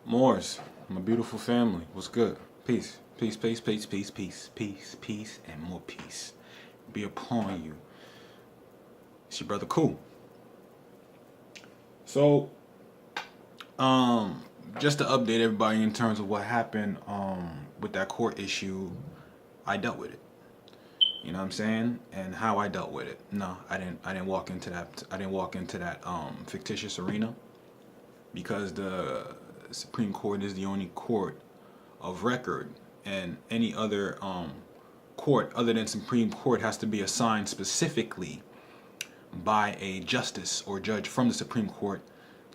Moors, my beautiful family, what's good? Peace, peace, peace, peace, peace, peace, peace, peace, and more peace be upon you. It's your brother Cool. So, just to update everybody in terms of what happened, with that court issue, I dealt with it. You know what I'm saying? And how I dealt with it. No, I didn't walk into that. I didn't walk into that fictitious arena because the Supreme Court is the only court of record, and any other court other than Supreme Court has to be assigned specifically by a justice or judge from the Supreme Court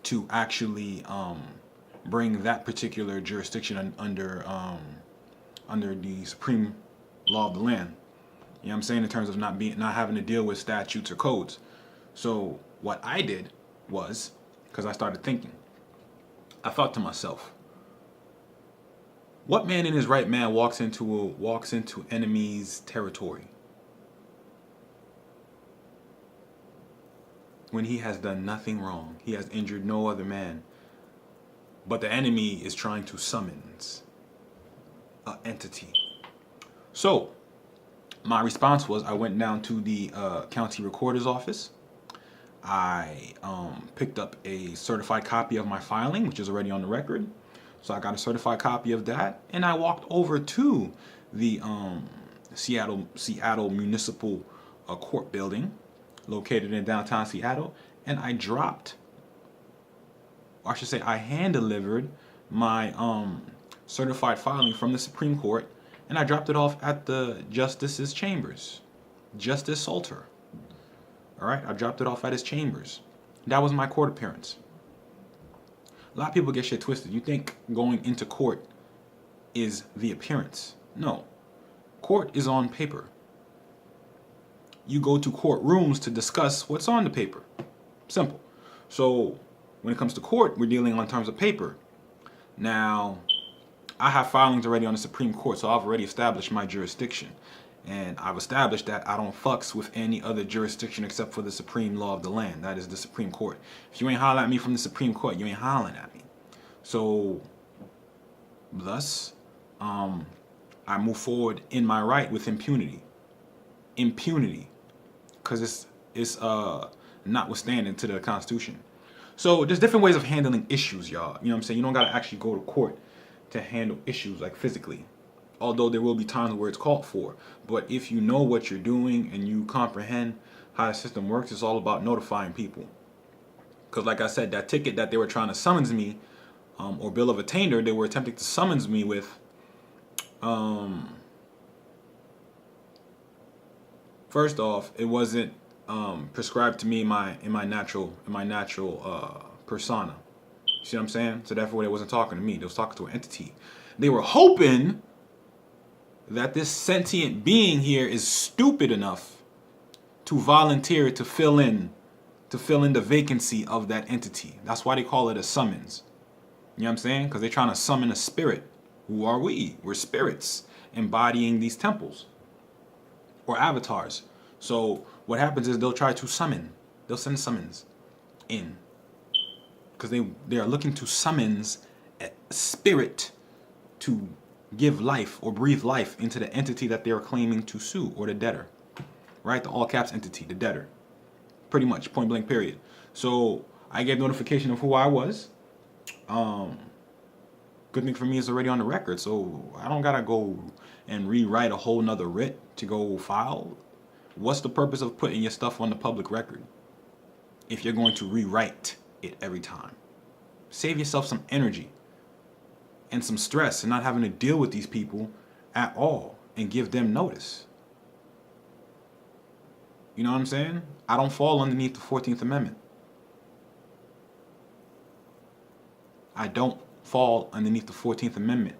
to actually bring that particular jurisdiction under the supreme law of the land. You know what I'm saying? In terms of not having to deal with statutes or codes. So what I did was, because I started thinking, I thought to myself, what man in his right man walks into enemy's territory when he has done nothing wrong? He has injured no other man, but the enemy is trying to summons an entity. So my response was, I went down to the county recorder's office. I picked up a certified copy of my filing, which is already on the record. So I got a certified copy of that, and I walked over to the Seattle Municipal Court building, located in downtown Seattle, and I dropped, or I should say, I hand delivered my certified filing from the Supreme Court, and I dropped it off at the Justice's chambers, Justice Salter. All right, I dropped it off at his chambers. That was my court appearance. A lot of people get shit twisted. You think going into court is the appearance. No. Court is on paper. You go to courtrooms to discuss what's on the paper. Simple. So when it comes to court, we're dealing on terms of paper. Now, I have filings already on the Supreme Court, so I've already established my jurisdiction. And I've established that I don't fucks with any other jurisdiction except for the supreme law of the land. That is the Supreme Court. If you ain't hollering at me from the Supreme Court, you ain't hollering at me. So, thus, I move forward in my right with impunity. Impunity. Because it's notwithstanding to the Constitution. So, there's different ways of handling issues, y'all. You know what I'm saying? You don't got to actually go to court to handle issues, like physically. Although there will be times where it's called for. But if you know what you're doing and you comprehend how the system works, it's all about notifying people. Because like I said, that ticket that they were trying to summons me, or bill of attainder, they were attempting to summons me with, first off, it wasn't prescribed to me in my natural persona. You see what I'm saying? So therefore, they wasn't talking to me. They was talking to an entity. They were hoping that this sentient being here is stupid enough to volunteer to fill in the vacancy of that entity. That's why they call it a summons. You know what I'm saying? Because they're trying to summon a spirit. Who are we? We're spirits embodying these temples or avatars. So what happens is they'll try to summon. They'll send summons in because they are looking to summons a spirit to give life or breathe life into the entity that they are claiming to sue, or the debtor. Right? The all caps entity, the debtor. Pretty much, point blank period. So I gave notification of who I was. Good thing for me is already on the record, so I don't gotta go and rewrite a whole nother writ to go file. What's the purpose of putting your stuff on the public record if you're going to rewrite it every time? Save yourself some energy and some stress and not having to deal with these people at all and give them notice. You know what I'm saying? I don't fall underneath the 14th Amendment. I don't fall underneath the 14th Amendment,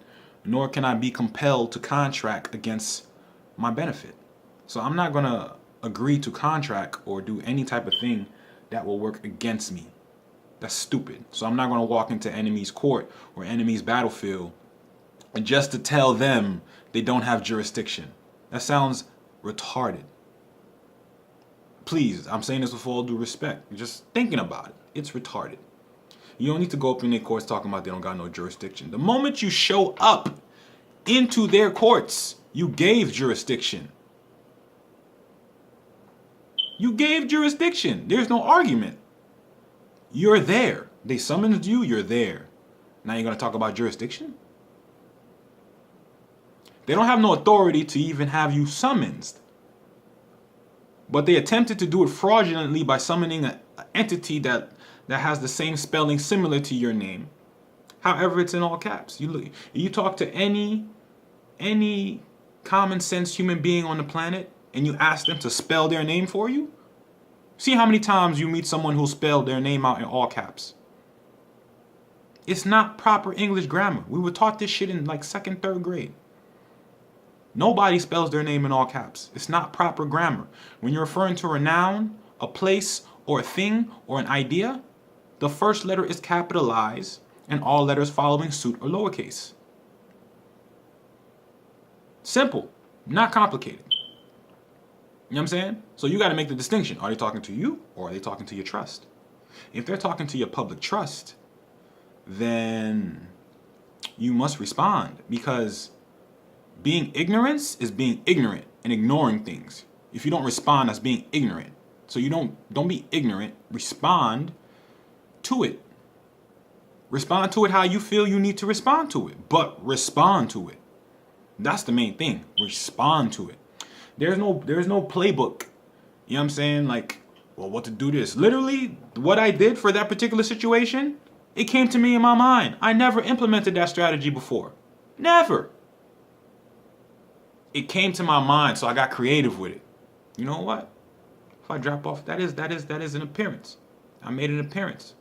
nor can I be compelled to contract against my benefit. So I'm not going to agree to contract or do any type of thing that will work against me. That's stupid. So I'm not going to walk into enemy's court or enemy's battlefield and just to tell them they don't have jurisdiction. That sounds retarded. Please, I'm saying this with all due respect. Just thinking about it, it's retarded. You don't need to go up in their courts talking about they don't got no jurisdiction. The moment you show up into their courts, you gave jurisdiction. You gave jurisdiction. There's no argument. You're there. They summoned you, you're there. Now you're going to talk about jurisdiction? They don't have no authority to even have you summoned. But they attempted to do it fraudulently by summoning an entity that has the same spelling similar to your name. However, it's in all caps. You talk to any common sense human being on the planet and you ask them to spell their name for you. See how many times you meet someone who'll spell their name out in all caps. It's not proper English grammar. We were taught this shit in like 2nd, 3rd grade. Nobody spells their name in all caps. It's not proper grammar. When you're referring to a noun, a place, or a thing, or an idea, the first letter is capitalized and all letters following suit are lowercase. Simple, not complicated. You know what I'm saying? So you got to make the distinction. Are they talking to you or are they talking to your trust? If they're talking to your public trust, then you must respond, because being ignorance is being ignorant and ignoring things. If you don't respond, that's being ignorant. So you don't be ignorant. Respond to it. Respond to it how you feel you need to respond to it, but respond to it. That's the main thing. Respond to it. There's no playbook. You know what I'm saying? Like, well, what to do this? Literally, what I did for that particular situation, it came to me in my mind. I never implemented that strategy before. Never. It came to my mind, so I got creative with it. You know what? If I drop off, that is an appearance. I made an appearance.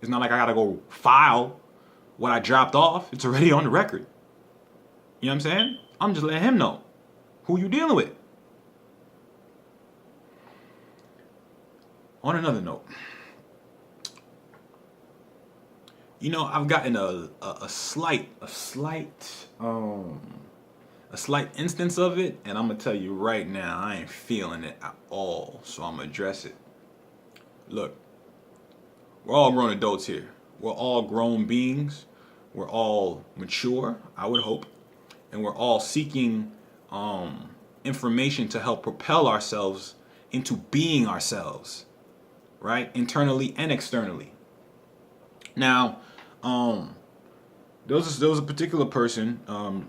It's not like I gotta go file what I dropped off. It's already on the record. You know what I'm saying? I'm just letting him know who you dealing with. On another note, you know, I've gotten a slight instance of it, and I'm gonna tell you right now, I ain't feeling it at all. So I'm gonna address it. Look, we're all grown adults here. We're all grown beings. We're all mature, I would hope, and we're all seeking information to help propel ourselves into being ourselves, right? Internally and externally. Now, there was a particular person,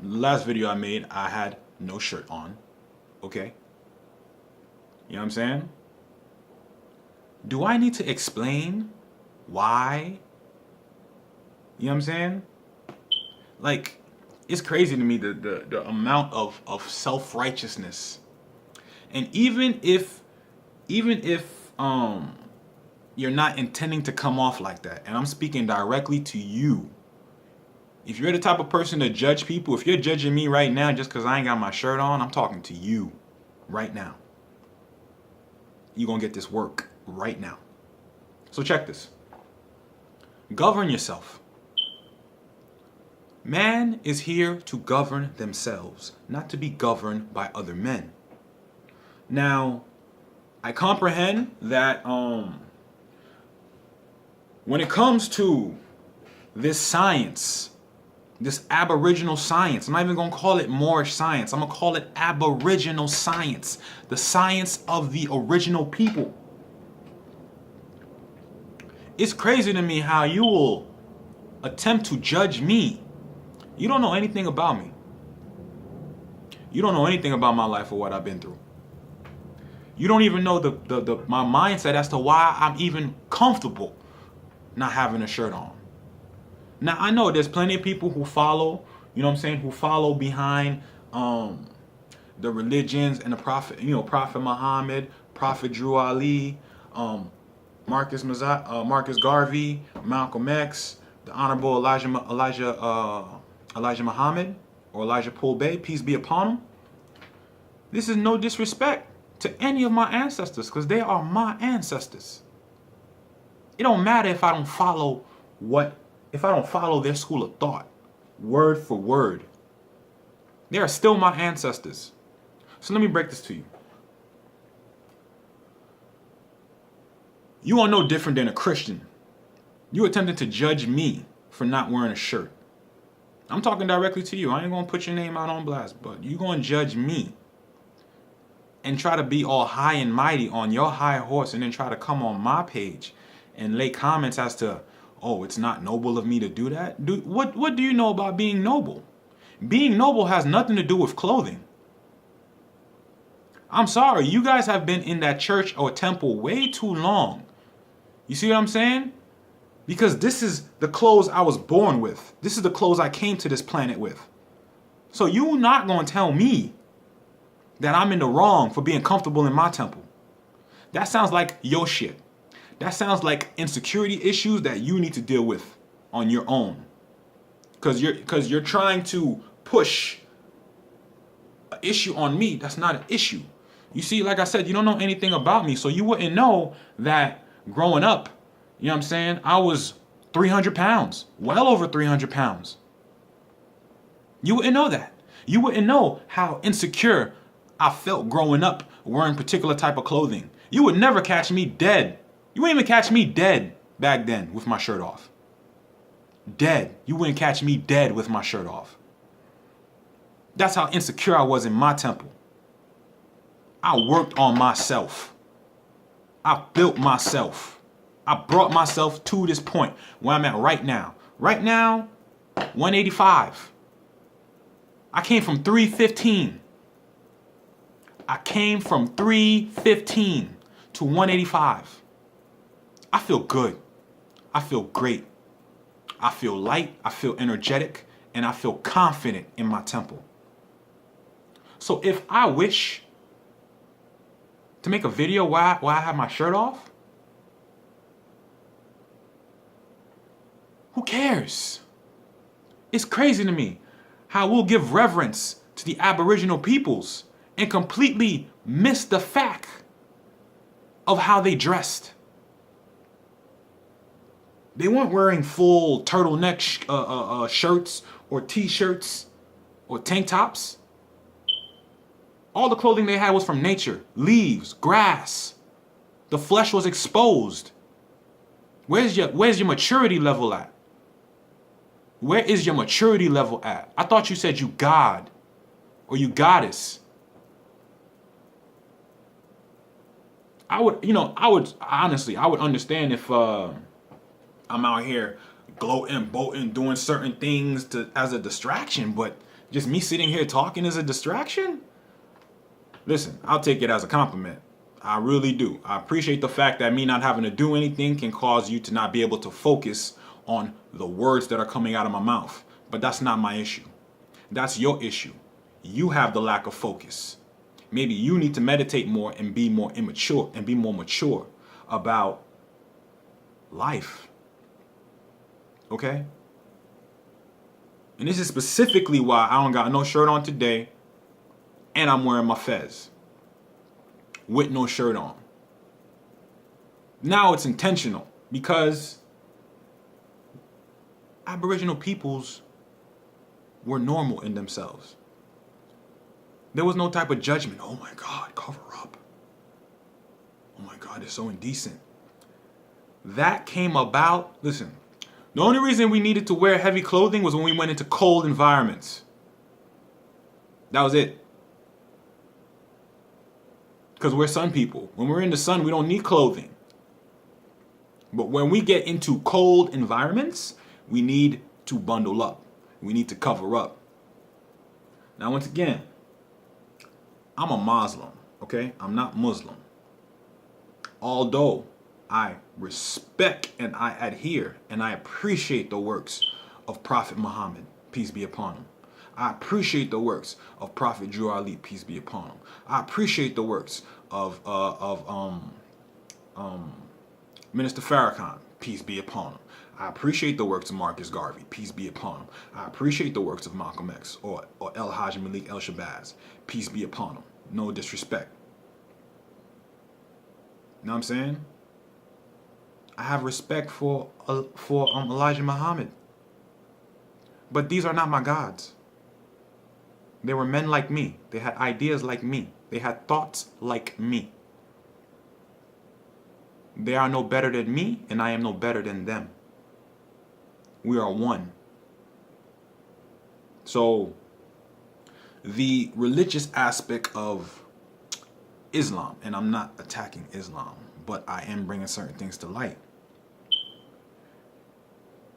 last video I made, I had no shirt on, okay? You know what I'm saying? Do I need to explain why? You know what I'm saying? Like, it's crazy to me the amount of self-righteousness. And even if you're not intending to come off like that, and I'm speaking directly to you. If you're the type of person to judge people, if you're judging me right now just because I ain't got my shirt on, I'm talking to you right now. You're going to get this work right now. So check this. Govern yourself. Man is here to govern themselves, not to be governed by other men. Now, I comprehend that when it comes to this science, this aboriginal science, I'm not even going to call it Moorish science. I'm going to call it aboriginal science, the science of the original people. It's crazy to me how you will attempt to judge me. You don't know anything about me. You don't know anything about my life or what I've been through. You don't even know my mindset as to why I'm even comfortable not having a shirt on. Now, I know there's plenty of people who follow, you know what I'm saying, who follow behind the religions and the prophet, you know, Prophet Muhammad, Prophet Drew Ali, Marcus Garvey, Malcolm X, the Honorable Elijah Muhammad, or Elijah Poole Bey, peace be upon him. This is no disrespect to any of my ancestors, because they are my ancestors. It don't matter if I don't follow their school of thought, word for word. They are still my ancestors. So let me break this to you. You are no different than a Christian. You attempted to judge me for not wearing a shirt. I'm talking directly to you. I ain't gonna put your name out on blast, but you gonna judge me and try to be all high and mighty on your high horse and then try to come on my page and lay comments as to, oh, it's not noble of me to do that. What do you know about being noble? Being noble has nothing to do with clothing. I'm sorry, you guys have been in that church or temple way too long. You see what I'm saying? Because this is the clothes I was born with. This is the clothes I came to this planet with. So you're not going to tell me that I'm in the wrong for being comfortable in my temple. That sounds like your shit. That sounds like insecurity issues that you need to deal with on your own. Because you're trying to push an issue on me that's not an issue. You see, like I said, you don't know anything about me, so you wouldn't know that growing up, you know what I'm saying, I was 300 pounds, well over 300 pounds. You wouldn't know that. You wouldn't know how insecure I felt growing up wearing particular type of clothing. You would never catch me dead. You wouldn't even catch me dead back then with my shirt off. Dead. You wouldn't catch me dead with my shirt off. That's how insecure I was in my temple. I worked on myself. I built myself. I brought myself to this point where I'm at right now. Right now, 185. I came from 315. I came from 315 to 185. I feel good. I feel great. I feel light. I feel energetic. And I feel confident in my temple. So if I wish to make a video where I have my shirt off, who cares? It's crazy to me how we'll give reverence to the Aboriginal peoples and completely miss the fact of how they dressed. They weren't wearing full turtleneck shirts or t-shirts or tank tops. All the clothing they had was from nature, leaves, grass. The flesh was exposed. Where's your maturity level at? Where is your maturity level at? I thought you said you God or you goddess. I would understand if I'm out here gloating, boating, doing certain things as a distraction, but just me sitting here talking is a distraction? Listen, I'll take it as a compliment. I really do. I appreciate the fact that me not having to do anything can cause you to not be able to focus on the words that are coming out of my mouth. But that's not my issue. That's your issue. You have the lack of focus. Maybe you need to meditate more and be more immature and be more mature about life. Okay? And this is specifically why I don't got no shirt on today and I'm wearing my fez with no shirt on. Now it's intentional because Aboriginal peoples were normal in themselves. There was no type of judgment. Oh my God, cover up. Oh my God, it's so indecent. That came about, listen, the only reason we needed to wear heavy clothing was when we went into cold environments. That was it. Because we're sun people. When we're in the sun, we don't need clothing. But when we get into cold environments, we need to bundle up. We need to cover up. Now, once again, I'm a Muslim, okay? I'm not Muslim. Although I respect and I adhere and I appreciate the works of Prophet Muhammad, peace be upon him. I appreciate the works of Prophet Drew Ali, peace be upon him. I appreciate the works of Minister Farrakhan, peace be upon him. I appreciate the works of Marcus Garvey, peace be upon him. I appreciate the works of Malcolm X or El Hajj Malik El Shabazz, peace be upon him. No disrespect. You know what I'm saying? I have respect for Elijah Muhammad. But these are not my gods. They were men like me. They had ideas like me. They had thoughts like me. They are no better than me, and I am no better than them. We are one. So the religious aspect of Islam, and I'm not attacking Islam, but I am bringing certain things to light.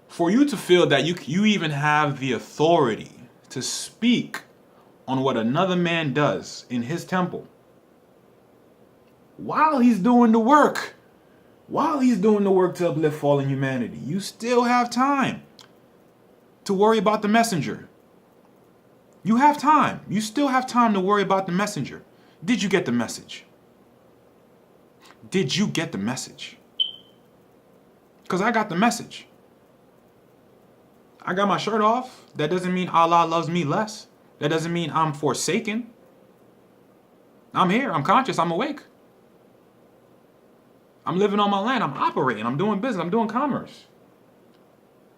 For you to feel that you even have the authority to speak on what another man does in his temple while he's doing the work, to uplift fallen humanity, you still have time to worry about the messenger. You have time. You still have time to worry about the messenger. Did you get the message? Did you get the message? Because I got the message. I got my shirt off. That doesn't mean Allah loves me less. That doesn't mean I'm forsaken. I'm here. I'm conscious. I'm awake. I'm living on my land. I'm operating. I'm doing business. I'm doing commerce.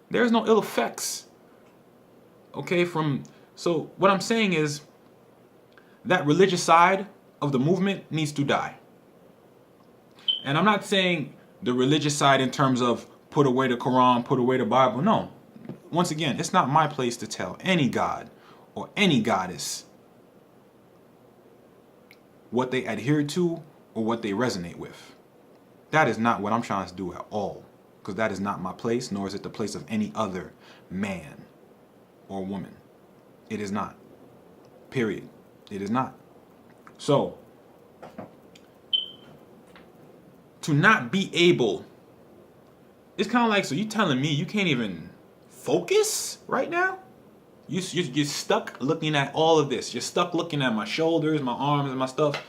There's no ill effects. Okay, so what I'm saying is that religious side of the movement needs to die. And I'm not saying the religious side in terms of put away the Quran, put away the Bible. No. Once again, it's not my place to tell any god or any goddess what they adhere to or what they resonate with. That is not what I'm trying to do at all, because that is not my place, nor is it the place of any other man or woman. It is not. Period. It is not. So, to not be able, it's kind of like, so you telling me you can't even focus right now? You're stuck looking at all of this. You're stuck looking at my shoulders, my arms, and my stuff.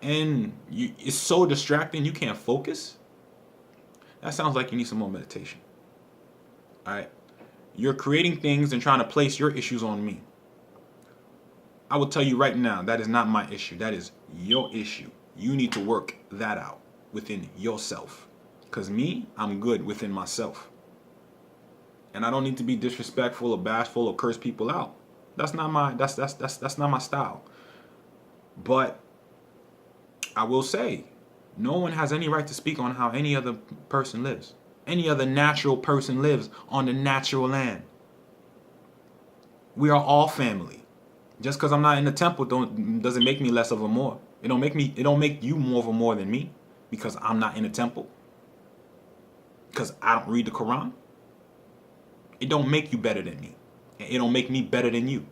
And it's so distracting you can't focus. That sounds like you need some more meditation. All right? You're creating things and trying to place your issues on me. I will tell you right now, that is not my issue. That is your issue. You need to work that out within yourself. Because me, I'm good within myself. And I don't need to be disrespectful or bashful or curse people out. That's not my style. But I will say, no one has any right to speak on how any other person lives. Any other natural person lives on the natural land. We are all family. Just because I'm not in the temple doesn't make me less of a more. It don't make you more of a more than me because I'm not in the temple. Because I don't read the Quran. It don't make you better than me. It don't make me better than you.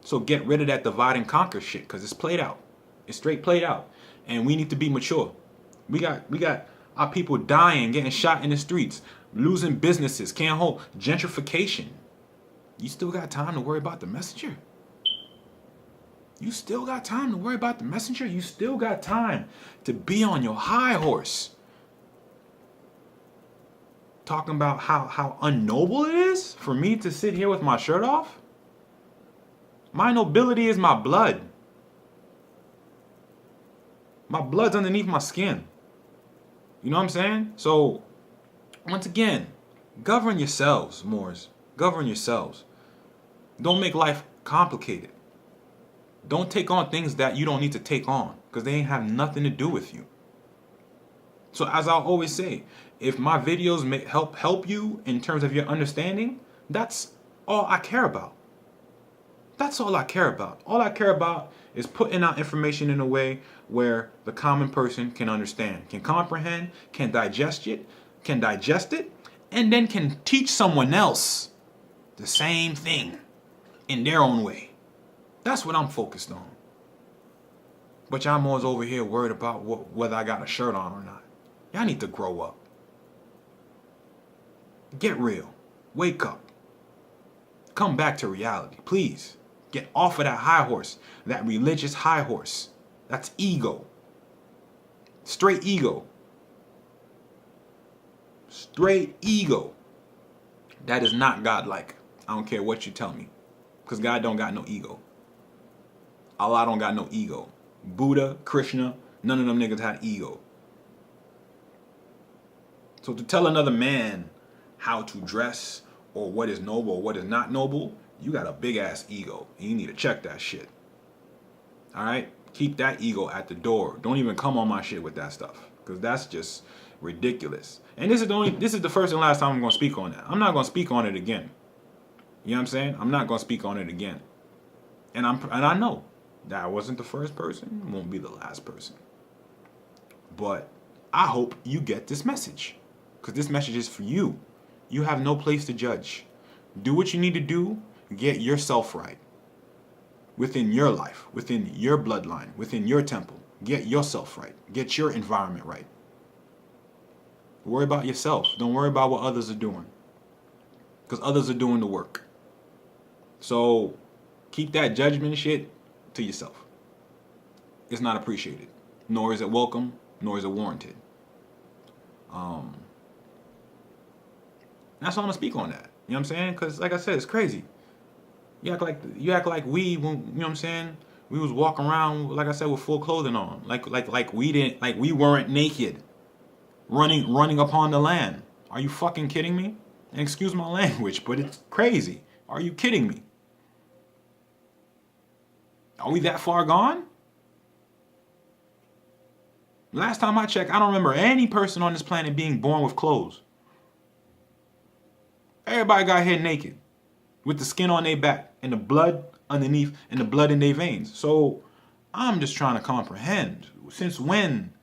So get rid of that divide and conquer shit, because it's played out. It's straight played out. And we need to be mature. We got our people dying, getting shot in the streets, losing businesses, can't hold gentrification. You still got time to worry about the messenger? You still got time to worry about the messenger? You still got time to be on your high horse, talking about how unnoble it is for me to sit here with my shirt off? My nobility is my blood. My blood's underneath my skin. You know what I'm saying? So, once again, govern yourselves, Moors. Govern yourselves. Don't make life complicated. Don't take on things that you don't need to take on, because they ain't have nothing to do with you. So as I'll always say, if my videos may help you in terms of your understanding, that's all I care about. That's all I care about. All I care about is putting out information in a way where the common person can understand, can comprehend, can digest it, and then can teach someone else the same thing in their own way. That's what I'm focused on. But y'all more over here worried about whether I got a shirt on or not. Y'all need to grow up. Get real. Wake up. Come back to reality, please. Get off of that high horse, that religious high horse. That's ego. Straight ego. Straight ego. That is not godlike. I don't care what you tell me. Because God don't got no ego. Allah don't got no ego. Buddha, Krishna, none of them niggas had ego. So to tell another man how to dress or what is noble or what is not noble, you got a big ass ego. And you need to check that shit. Alright? Keep that ego at the door. Don't even come on my shit with that stuff. Because that's just, ridiculous. And this is the first and last time I'm going to speak on that. I'm not going to speak on it again. You know what I'm saying? I'm not going to speak on it again. And I know that I wasn't the first person, won't be the last person. But I hope you get this message, because this message is for you. You have no place to judge. Do what you need to do. Get yourself right. Within your life, within your bloodline, within your temple. Get yourself right. Get your environment right. Worry about yourself. Don't worry about what others are doing, because others are doing the work. So keep that judgment shit to yourself. It's not appreciated, nor is it welcome, nor is it warranted. That's all I'm gonna speak on that. You know what I'm saying? Because like I said, it's crazy. You act like we, when, you know what I'm saying? We was walking around, like I said, with full clothing on, like we weren't naked, running upon the land. Are you fucking kidding me? And excuse my language, but it's crazy. Are you kidding me? Are we that far gone? Last time I checked, I don't remember any person on this planet being born with clothes. Everybody got here naked, with the skin on their back and the blood underneath and the blood in their veins. So I'm just trying to comprehend, since when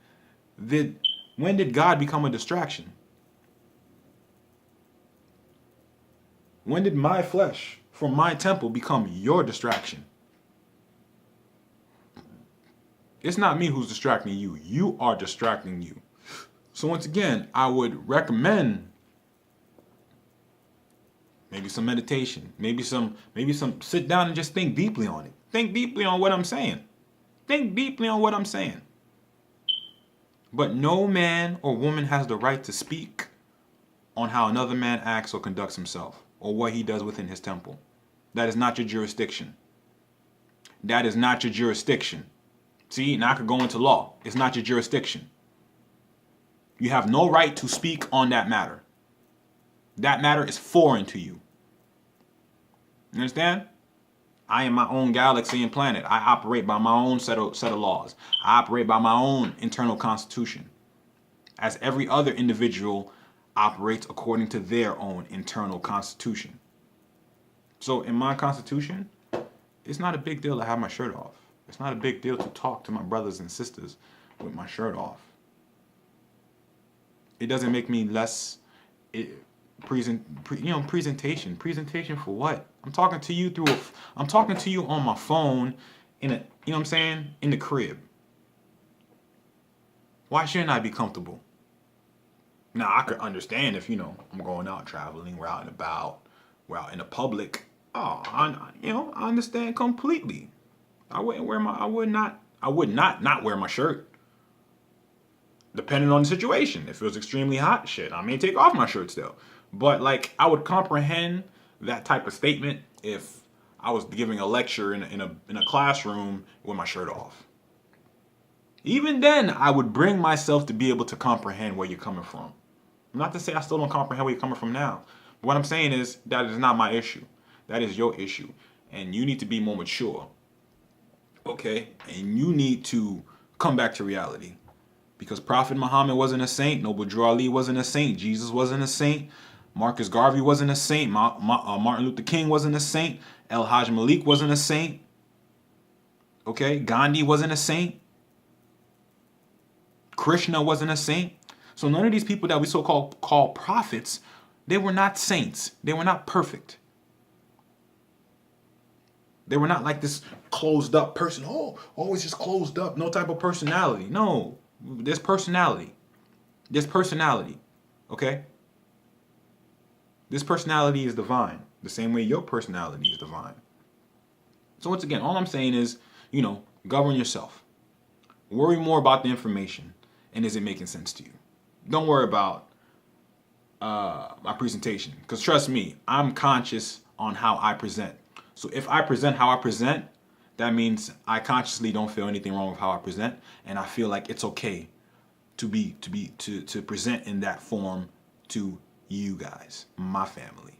did God become a distraction? When did my flesh from my temple become your distraction? It's not me who's distracting you. You are distracting you. So once again, I would recommend maybe some meditation, maybe some sit down and just think deeply on it. Think deeply on what I'm saying. Think deeply on what I'm saying. But no man or woman has the right to speak on how another man acts or conducts himself, or what he does within his temple. That is not your jurisdiction. That is not your jurisdiction. See, now I could go into law. It's not your jurisdiction. You have no right to speak on that matter. That matter is foreign to you. You understand? I am my own galaxy and planet. I operate by my own set of laws. I operate by my own internal constitution, as every other individual operates according to their own internal constitution. So in my constitution, it's not a big deal to have my shirt off. It's not a big deal to talk to my brothers and sisters with my shirt off. It doesn't make me less presentation. Presentation for what? I'm talking to you on my phone in a, you know what I'm saying, in the crib. Why shouldn't I be comfortable? Now I could understand if, I'm going out traveling, we're out and about, we're out in the public. Oh, I understand completely. I would not wear my shirt. Depending on the situation. If it was extremely hot, shit, I may take off my shirt still. But I would comprehend that type of statement if I was giving a lecture in a classroom with my shirt off. Even then, I would bring myself to be able to comprehend where you're coming from. Not to say I still don't comprehend where you're coming from now. But what I'm saying is that is not my issue. That is your issue. And you need to be more mature. Okay? And you need to come back to reality. Because Prophet Muhammad wasn't a saint. Noble Drew Ali wasn't a saint. Jesus wasn't a saint. Marcus Garvey wasn't a saint. Martin Luther King wasn't a saint. El Hajj Malik wasn't a saint. Okay? Gandhi wasn't a saint. Krishna wasn't a saint. So none of these people that we call prophets, they were not saints. They were not perfect. They were not like this closed up person. Oh, always just closed up. No type of personality. No, there's personality. There's personality. Okay? This personality is divine. The same way your personality is divine. So once again, all I'm saying is, govern yourself. Worry more about the information and is it making sense to you. Don't worry about my presentation. Because trust me, I'm conscious on how I present. So if I present how I present, that means I consciously don't feel anything wrong with how I present, and I feel like it's okay to present in that form to you guys, my family.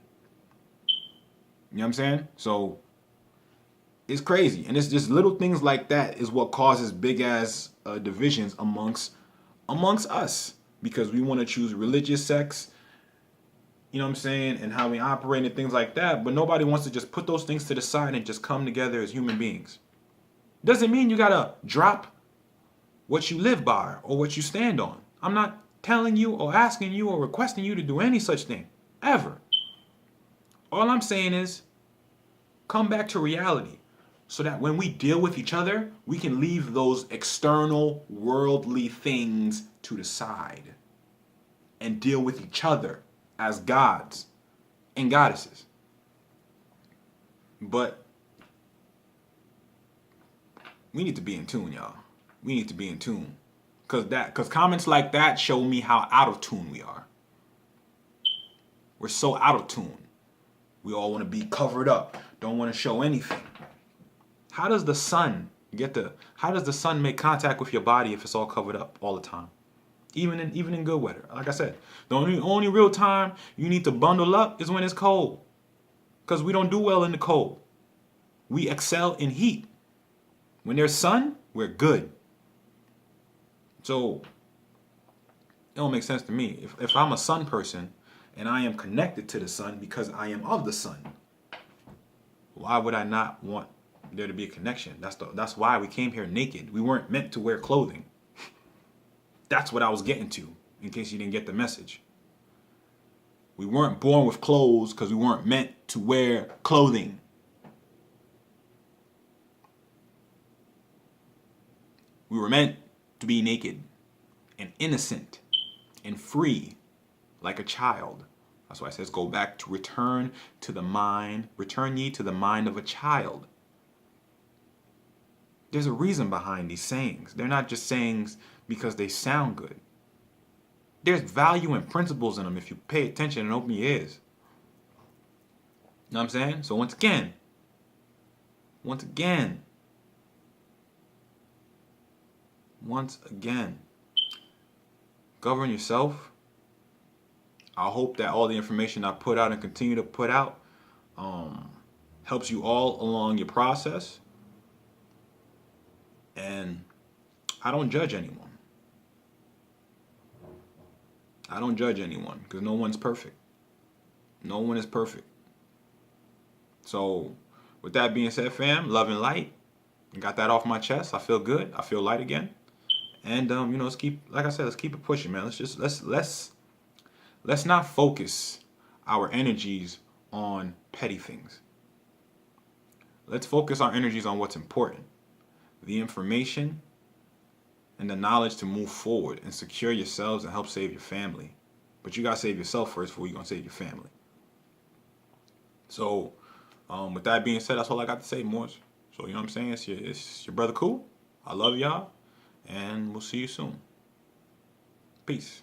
You know what I'm saying? So it's crazy, and it's just little things like that is what causes big ass divisions amongst us. because we want to choose religious sex, you know what I'm saying, and how we operate and things like that. But nobody wants to just put those things to the side and just come together as human beings. Doesn't mean you gotta drop what you live by or what you stand on. I'm not telling you or asking you or requesting you to do any such thing, ever. All I'm saying is come back to reality so that when we deal with each other, we can leave those external worldly things to the side and deal with each other as gods and goddesses. But we need to be in tune, y'all. We need to be in tune. Cause comments like that show me how out of tune we are. We're so out of tune. We all want to be covered up, don't want to show anything. How does the sun make contact with your body if it's all covered up all the time? Even in good weather. Like I said, the only real time you need to bundle up is when it's cold. Because we don't do well in the cold. We excel in heat. When there's sun, we're good. So it don't make sense to me. If I'm a sun person and I am connected to the sun because I am of the sun, why would I not want there to be a connection? That's why we came here naked. We weren't meant to wear clothing. That's what I was getting to, in case you didn't get the message. We weren't born with clothes because we weren't meant to wear clothing. We were meant to be naked and innocent and free like a child. That's why it says go back to return ye to the mind of a child. There's a reason behind these sayings. They're not just sayings because they sound good. There's value and principles in them if you pay attention and open your ears. You know what I'm saying? So once again, govern yourself. I hope that all the information I put out and continue to put out helps you all along your process. And I don't judge anyone. I don't judge anyone because no one's perfect. No one is perfect. So with that being said, fam, love and light. Got that off my chest. I feel good. I feel light again. And let's keep it pushing, man. Let's not focus our energies on petty things. Let's focus our energies on what's important. The information and the knowledge to move forward and secure yourselves and help save your family. But you gotta save yourself first before you're gonna save your family. So with that being said, that's all I got to say, Morse. So you know what I'm saying? It's your brother Cool. I love y'all. And we'll see you soon. Peace.